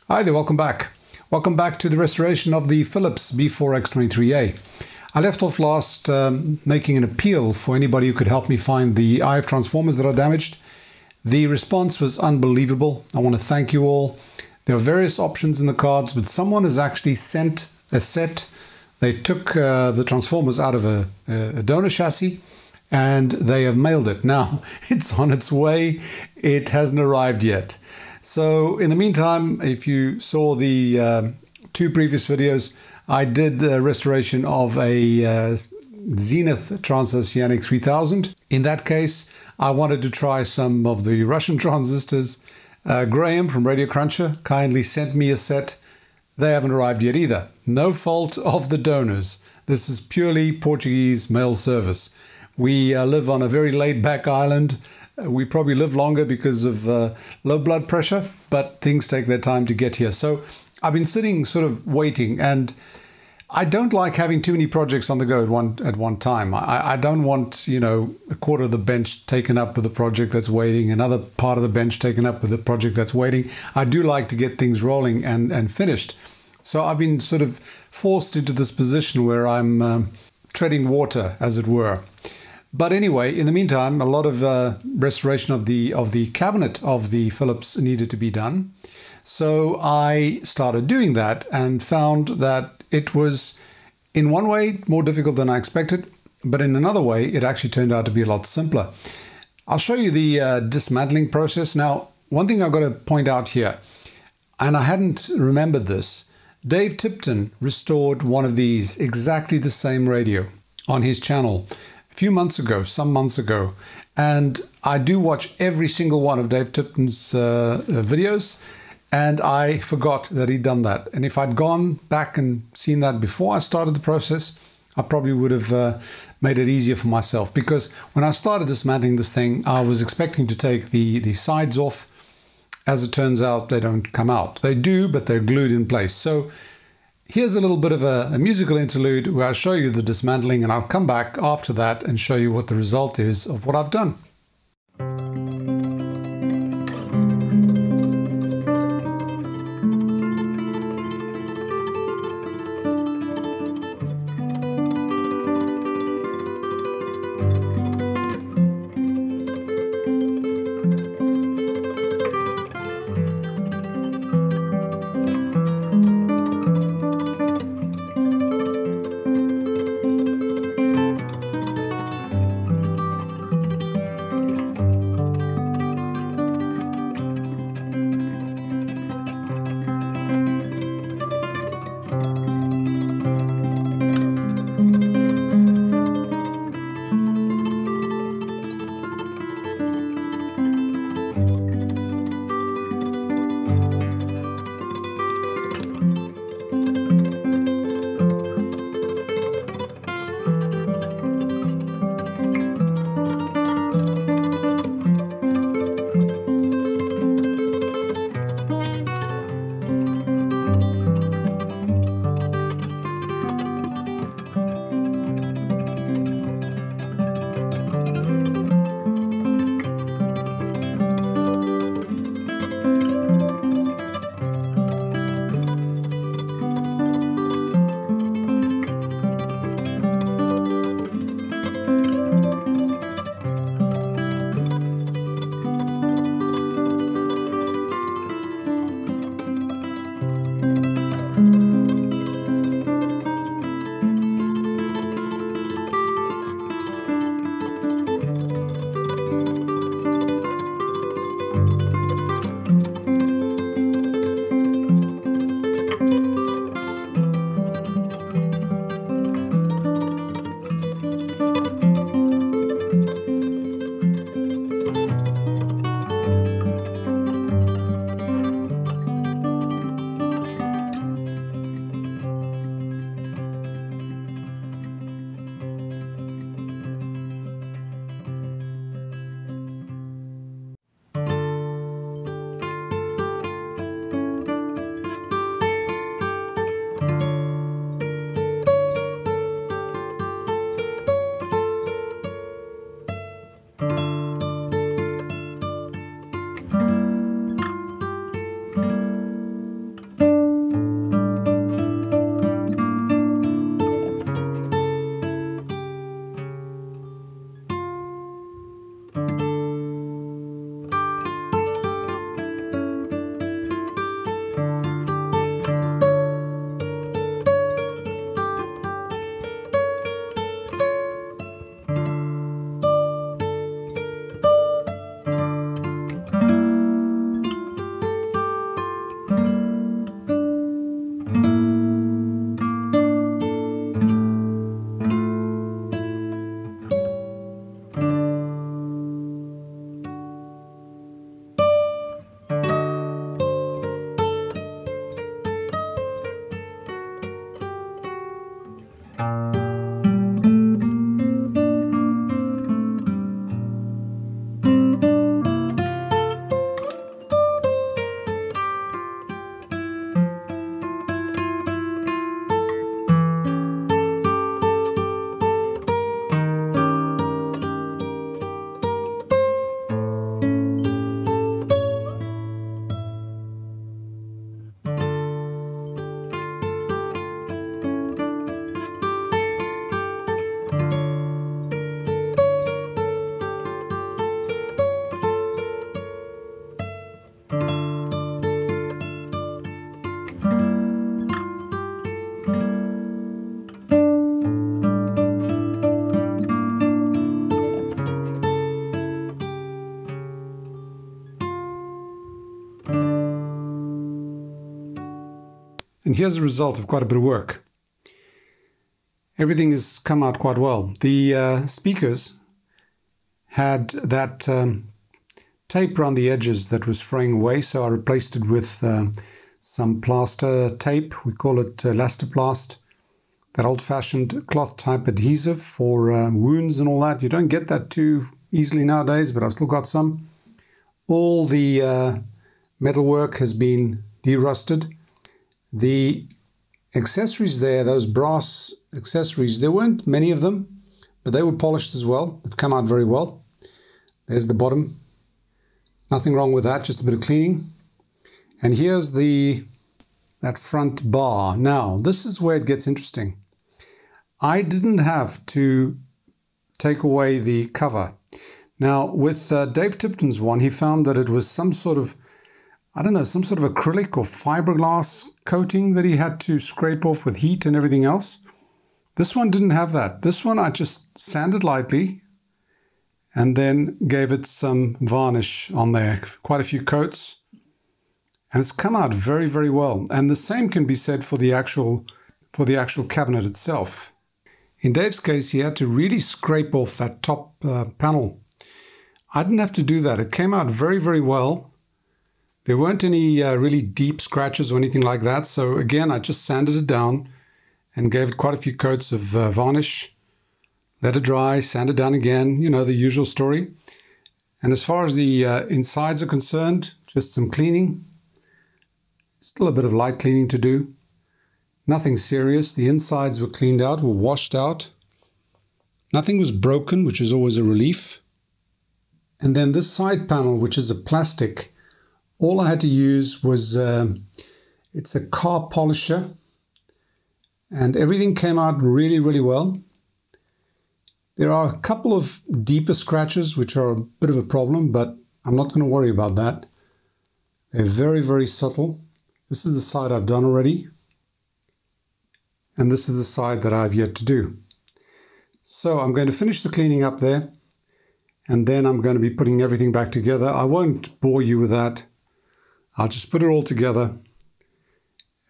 Hi there, welcome back. Welcome back to the restoration of the Philips B4X23A. I left off last making an appeal for anybody who could help me find the IF transformers that are damaged. The response was unbelievable. I want to thank you all. There are various options in the cards, but someone has actually sent a set. They took the transformers out of a donor chassis and they have mailed it. Now, it's on its way. It hasn't arrived yet. So in the meantime, if you saw the two previous videos, I did the restoration of a Zenith Transoceanic 3000. In that case, I wanted to try some of the Russian transistors. Graham from Radio Cruncher kindly sent me a set. They haven't arrived yet either. No fault of the donors. This is purely Portuguese mail service. We live on a very laid-back island. We probably live longer because of low blood pressure, but things take their time to get here. So I've been sitting sort of waiting, and I don't like having too many projects on the go at one time. I don't want, you know, a quarter of the bench taken up with a project that's waiting, another part of the bench taken up with a project that's waiting. I do like to get things rolling and finished. So I've been sort of forced into this position where I'm treading water, as it were. But anyway, in the meantime, a lot of restoration of the cabinet of the Philips needed to be done. So I started doing that and found that it was, in one way, more difficult than I expected, but in another way, it actually turned out to be a lot simpler. I'll show you the dismantling process. Now, one thing I've got to point out here, and I hadn't remembered this, Dave Tipton restored one of these, exactly the same radio, on his channel a few months ago, some months ago, and I do watch every single one of Dave Tipton's videos, and I forgot that he'd done that. And if I'd gone back and seen that before I started the process, I probably would have made it easier for myself, because when I started dismantling this thing, I was expecting to take the sides off. As it turns out, they don't come out. They do, but they're glued in place. So here's a little bit of a musical interlude where I'll show you the dismantling, and I'll come back after that and show you what the result is of what I've done. And here's the result of quite a bit of work. Everything has come out quite well. The speakers had that tape around the edges that was fraying away, so I replaced it with some plaster tape. We call it Elastoplast, that old-fashioned cloth type adhesive for wounds and all that. You don't get that too easily nowadays, but I've still got some. All the metalwork has been derusted. The accessories there, those brass accessories, there weren't many of them, but they were polished as well. They've come out very well. There's the bottom. Nothing wrong with that, just a bit of cleaning. And here's that front bar. Now, this is where it gets interesting. I didn't have to take away the cover. Now, with Dave Tipton's one, he found that it was some sort of, I don't know, some sort of acrylic or fiberglass coating that he had to scrape off with heat and everything else. This one didn't have that. This one I just sanded lightly and then gave it some varnish on there, quite a few coats. And it's come out very, very well. And the same can be said for the actual cabinet itself. In Dave's case, he had to really scrape off that top panel. I didn't have to do that. It came out very, very well. There weren't any really deep scratches or anything like that. So again, I just sanded it down and gave it quite a few coats of varnish. Let it dry, sand it down again, you know, the usual story. And as far as the insides are concerned, just some cleaning. Still a bit of light cleaning to do. Nothing serious. The insides were cleaned out, were washed out. Nothing was broken, which is always a relief. And then this side panel, which is a plastic, all I had to use was, it's a car polisher. And everything came out really, really well. There are a couple of deeper scratches, which are a bit of a problem, but I'm not going to worry about that. They're very, very subtle. This is the side I've done already. And this is the side that I've yet to do. So I'm going to finish the cleaning up there. And then I'm going to be putting everything back together. I won't bore you with that. I'll just put it all together.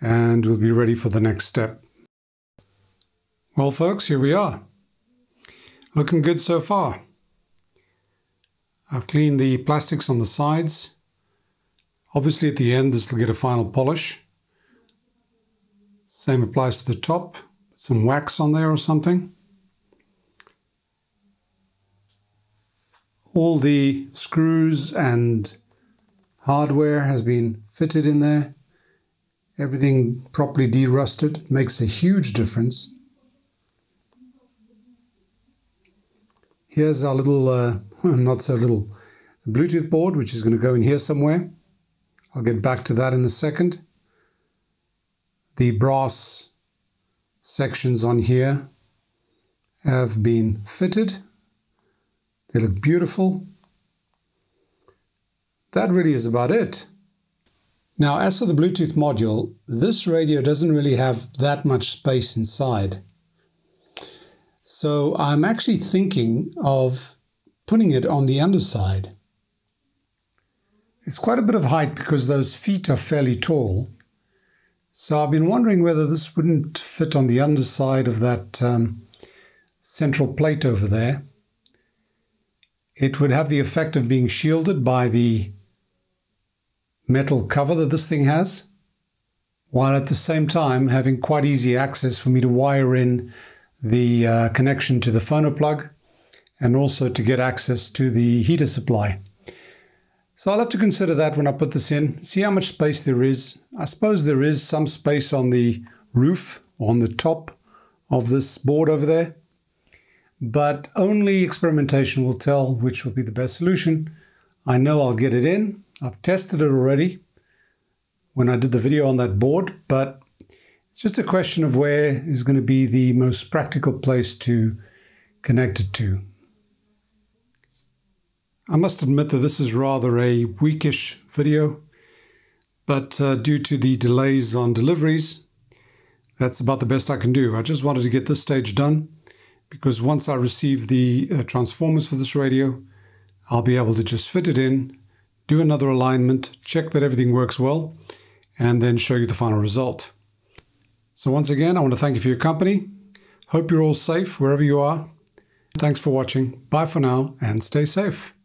And we'll be ready for the next step. Well, folks, here we are. Looking good so far. I've cleaned the plastics on the sides. Obviously at the end this will get a final polish. Same applies to the top. Put some wax on there or something. All the screws and hardware has been fitted in there. Everything properly derusted. It makes a huge difference. Here's our little, not so little, Bluetooth board, which is going to go in here somewhere. I'll get back to that in a second. The brass sections on here have been fitted. They look beautiful. That really is about it. Now, as for the Bluetooth module, this radio doesn't really have that much space inside. So I'm actually thinking of putting it on the underside. It's quite a bit of height because those feet are fairly tall. So I've been wondering whether this wouldn't fit on the underside of that central plate over there. It would have the effect of being shielded by the metal cover that this thing has, while at the same time having quite easy access for me to wire in the connection to the phono plug and also to get access to the heater supply. So I'll have to consider that when I put this in, see how much space there is. I suppose there is some space on the roof, on the top of this board over there, but only experimentation will tell which will be the best solution. I know I'll get it in. I've tested it already when I did the video on that board, but it's just a question of where is going to be the most practical place to connect it to. I must admit that this is rather a weakish video, but due to the delays on deliveries, that's about the best I can do. I just wanted to get this stage done because once I receive the transformers for this radio, I'll be able to just fit it in, do another alignment, check that everything works well, and then show you the final result. So once again, I want to thank you for your company. Hope you're all safe wherever you are. Thanks for watching. Bye for now and stay safe.